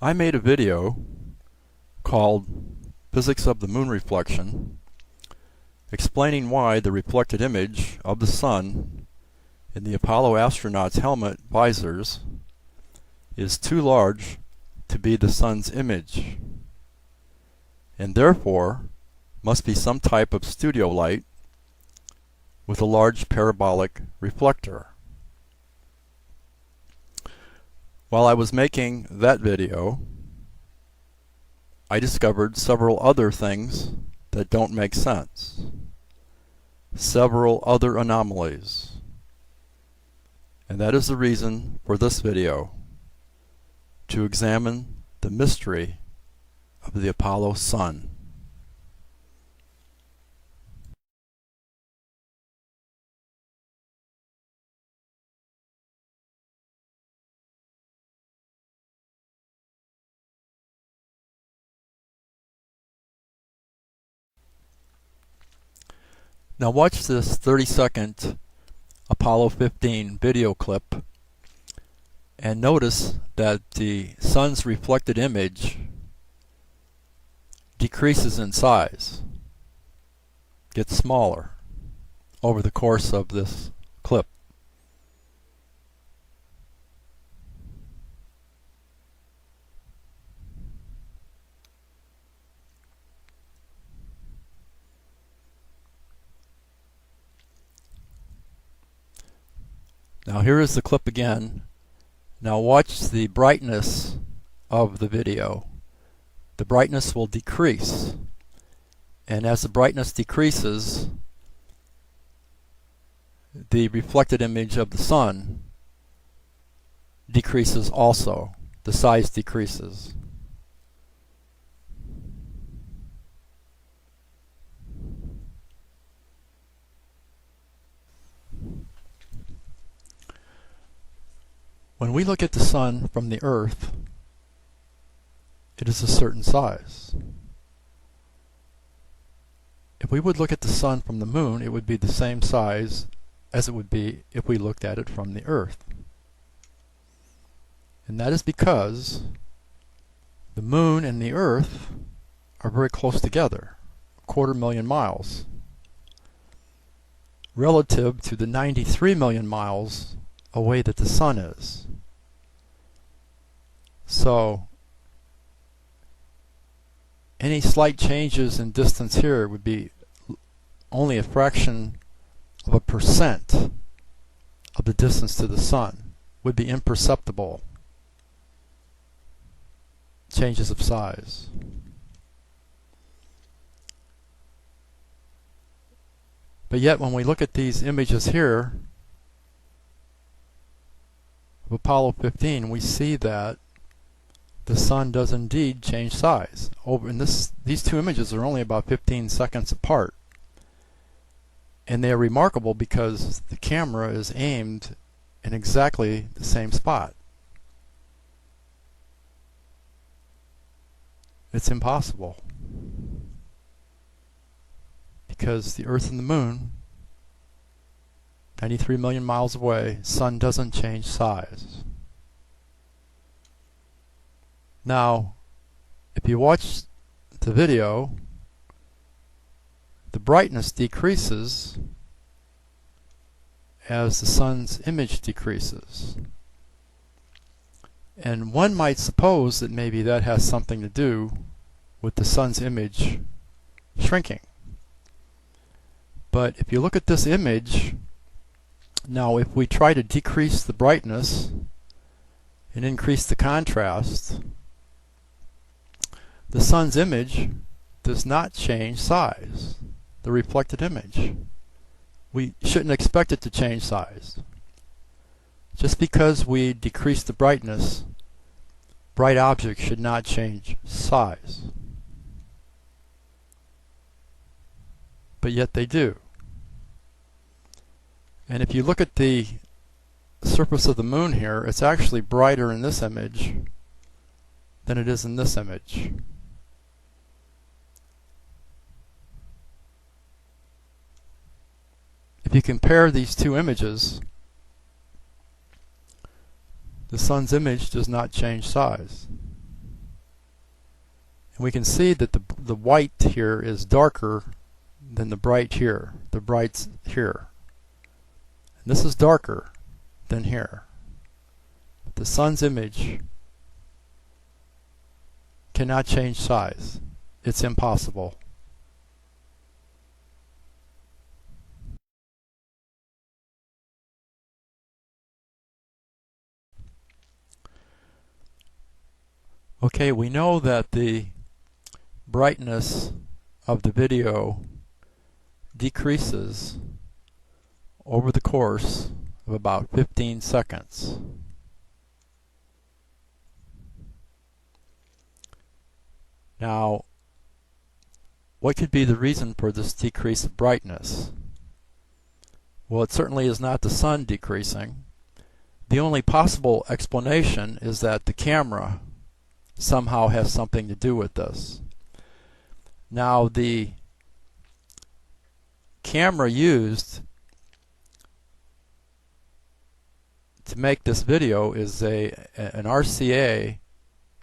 I made a video called Physics of the Moon Reflection, explaining why the reflected image of the sun in the Apollo astronauts' helmet visors is too large to be the sun's image, and therefore must be some type of studio light with a large parabolic reflector. While I was making that video, I discovered several other things that don't make sense, several other anomalies, and that is the reason for this video, to examine the mystery of the Apollo sun. Now watch this 30-second Apollo 15 video clip and notice that the sun's reflected image decreases in size, gets smaller over the course of this clip. Now here is the clip again. Now watch the brightness of the video. The brightness will decrease, and as the brightness decreases, the reflected image of the sun decreases also. The size decreases. When we look at the sun from the Earth, it is a certain size. If we would look at the sun from the moon, it would be the same size as it would be if we looked at it from the Earth. And that is because the moon and the Earth are very close together, 250,000 miles, relative to the 93 million miles away that the sun is. So any slight changes in distance here would be only a fraction of a percent of the distance to the sun, would be imperceptible changes of size. But yet when we look at these images here of Apollo 15, we see that the sun does indeed change size. These two images are only about 15 seconds apart, and they are remarkable because the camera is aimed in exactly the same spot. It's impossible, because the Earth and the moon, 93 million miles away, sun doesn't change size. Now, if you watch the video, the brightness decreases as the sun's image decreases. And one might suppose that maybe that has something to do with the sun's image shrinking. But if you look at this image, now if we try to decrease the brightness and increase the contrast, the sun's image does not change size, the reflected image. We shouldn't expect it to change size. Just because we decrease the brightness, bright objects should not change size. But yet they do. And if you look at the surface of the moon here, it's actually brighter in this image than it is in this image. If you compare these two images, the sun's image does not change size. And we can see that the white here is darker than the bright here. The bright's here. And this is darker than here. But the sun's image cannot change size. It's impossible. Okay, we know that the brightness of the video decreases over the course of about 15 seconds. Now, what could be the reason for this decrease of brightness? Well, it certainly is not the sun decreasing. The only possible explanation is that the camera somehow has something to do with this. Now, the camera used to make this video is an RCA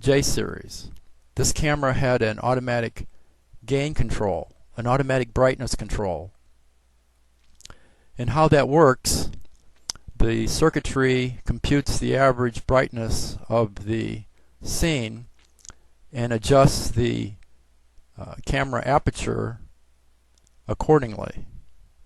J series. This camera had an automatic gain control, an automatic brightness control. And how that works, the circuitry computes the average brightness of the scene and adjusts the camera aperture accordingly,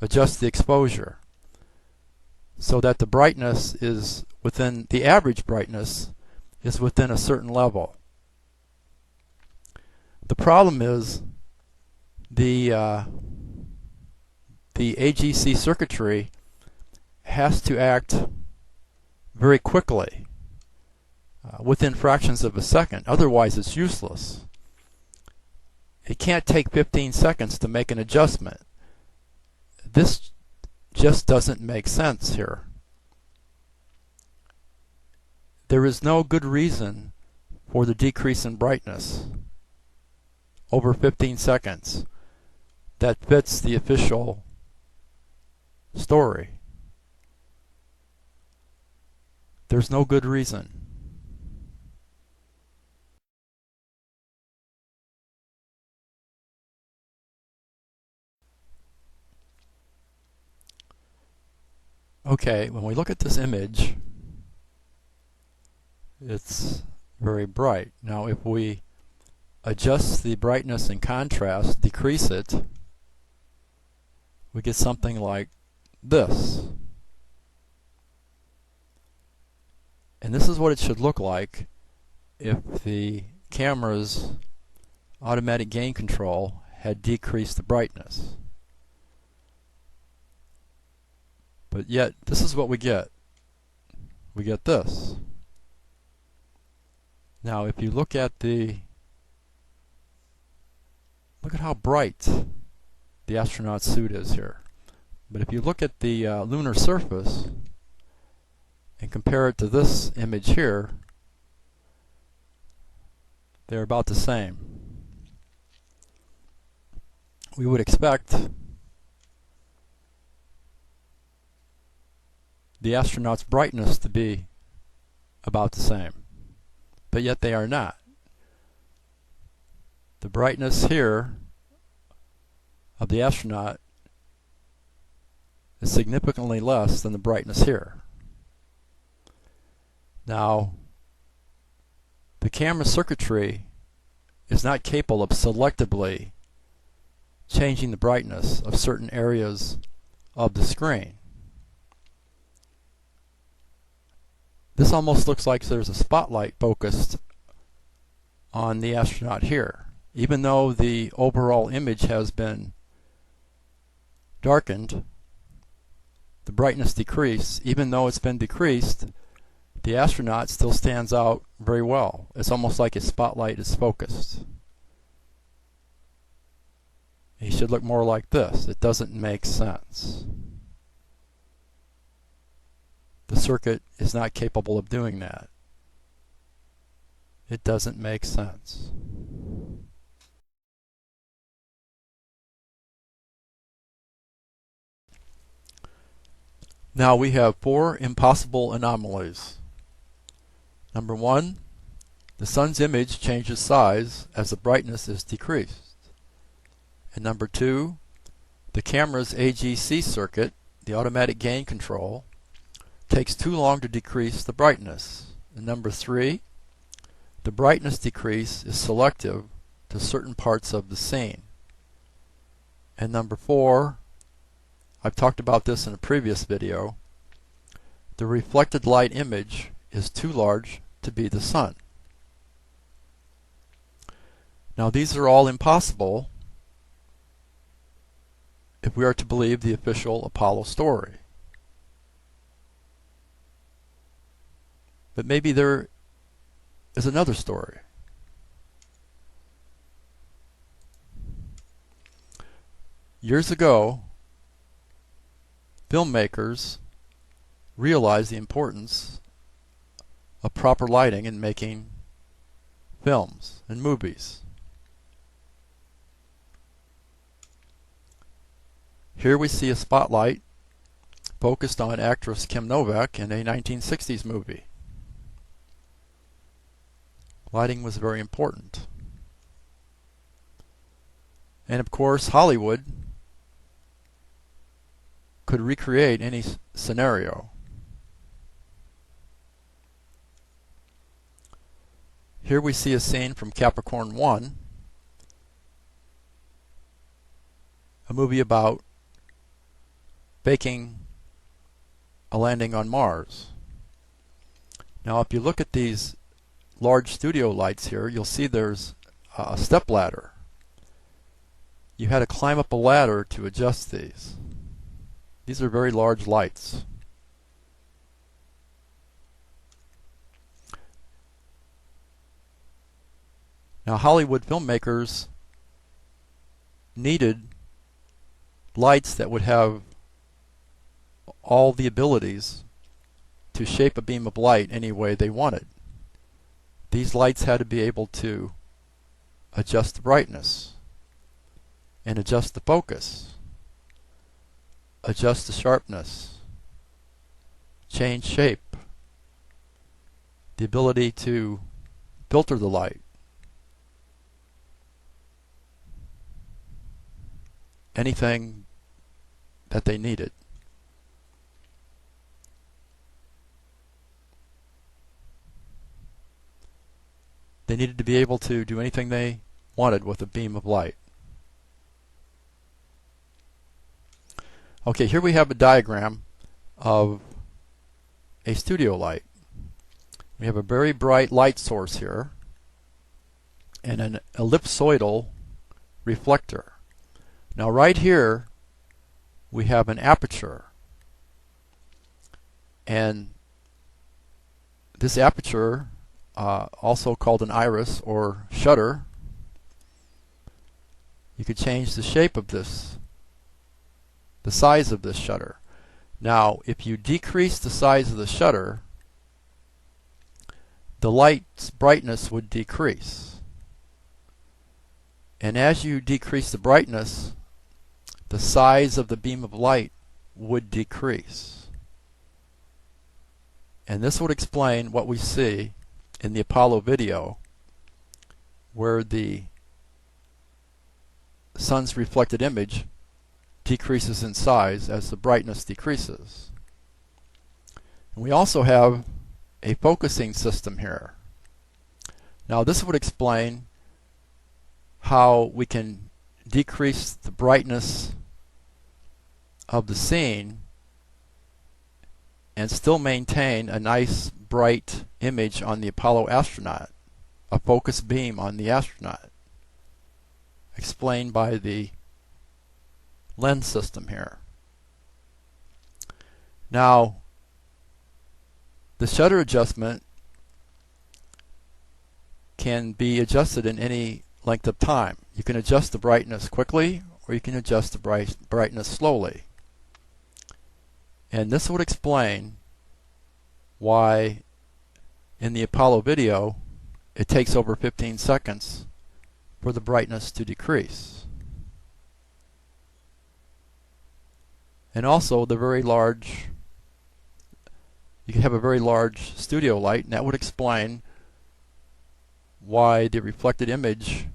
adjusts the exposure so that the brightness is within, the average brightness is within a certain level. The problem is the AGC circuitry has to act very quickly, within fractions of a second. Otherwise, it's useless. It can't take 15 seconds to make an adjustment. This just doesn't make sense here. There is no good reason for the decrease in brightness over 15 seconds that fits the official story. There's no good reason. Okay, when we look at this image, it's very bright. Now, if we adjust the brightness and contrast, decrease it, we get something like this. And this is what it should look like if the camera's automatic gain control had decreased the brightness. But yet, this is what we get. We get this. Now, if you look at look at how bright the astronaut suit is here. But if you look at the lunar surface and compare it to this image here, they're about the same. We would expect the astronaut's brightness to be about the same, but yet they are not. The brightness here of the astronaut is significantly less than the brightness here. Now, the camera circuitry is not capable of selectively changing the brightness of certain areas of the screen. This almost looks like there's a spotlight focused on the astronaut here. Even though the overall image has been darkened, the brightness decreased. Even though it's been decreased, the astronaut still stands out very well. It's almost like his spotlight is focused. He should look more like this. It doesn't make sense. The circuit is not capable of doing that. It doesn't make sense. Now we have 4 impossible anomalies. Number 1, the sun's image changes size as the brightness is decreased. And number 2, the camera's AGC circuit, the automatic gain control, takes too long to decrease the brightness. And number 3, the brightness decrease is selective to certain parts of the scene. And number 4, I've talked about this in a previous video, the reflected light image is too large to be the sun. Now these are all impossible if we are to believe the official Apollo story. But maybe there is another story. Years ago, filmmakers realized the importance of proper lighting in making films and movies. Here we see a spotlight focused on actress Kim Novak in a 1960s movie. Lighting was very important. And of course, Hollywood could recreate any scenario. Here we see a scene from Capricorn 1, a movie about faking a landing on Mars. Now if you look at these large studio lights here, you'll see there's a step ladder. You had to climb up a ladder to adjust these. These are very large lights. Now Hollywood filmmakers needed lights that would have all the abilities to shape a beam of light any way they wanted. These lights had to be able to adjust the brightness and adjust the focus, adjust the sharpness, change shape, the ability to filter the light, anything that they needed. They needed to be able to do anything they wanted with a beam of light. Okay, here we have a diagram of a studio light. We have a very bright light source here and an ellipsoidal reflector. Now right here we have an aperture, and this aperture, also called an iris or shutter, you could change the shape of this, the size of this shutter. Now if you decrease the size of the shutter, the light's brightness would decrease, and as you decrease the brightness, the size of the beam of light would decrease. And this would explain what we see in the Apollo video, where the sun's reflected image decreases in size as the brightness decreases. And we also have a focusing system here. Now this would explain how we can decrease the brightness of the scene and still maintain a nice bright image on the Apollo astronaut, a focus beam on the astronaut, explained by the lens system here. Now the shutter adjustment can be adjusted in any length of time. You can adjust the brightness quickly, or you can adjust the brightness slowly. And this would explain why in the Apollo video it takes over 15 seconds for the brightness to decrease. And also the very large, you can have a very large studio light, and that would explain why the reflected image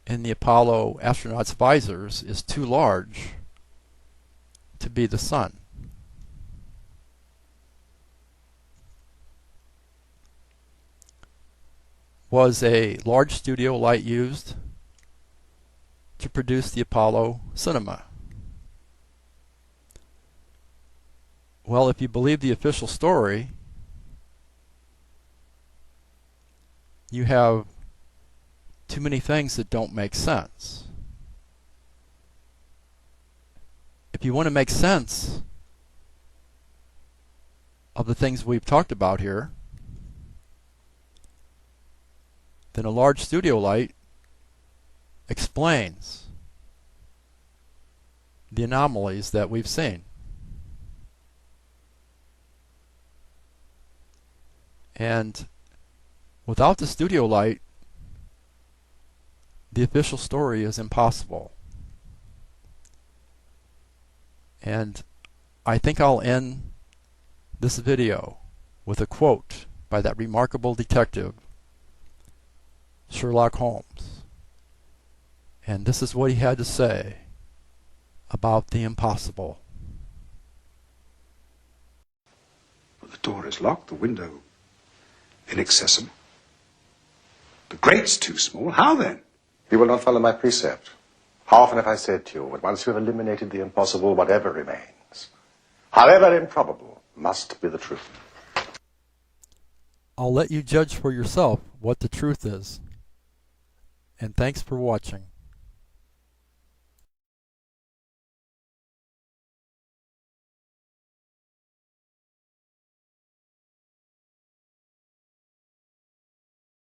in the Apollo astronauts' visors is too large to be the sun. Was a large studio light used to produce the Apollo cinema? Well, if you believe the official story, you have too many things that don't make sense. If you want to make sense of the things we've talked about here, then a large studio light explains the anomalies that we've seen. And without the studio light, the official story is impossible. And I think I'll end this video with a quote by that remarkable detective, Sherlock Holmes. And this is what he had to say about the impossible. The door is locked, the window inaccessible. The grate's too small. How then? You will not follow my precept. How often have I said to you that once you have eliminated the impossible, whatever remains, however improbable, must be the truth? I'll let you judge for yourself what the truth is. And thanks for watching.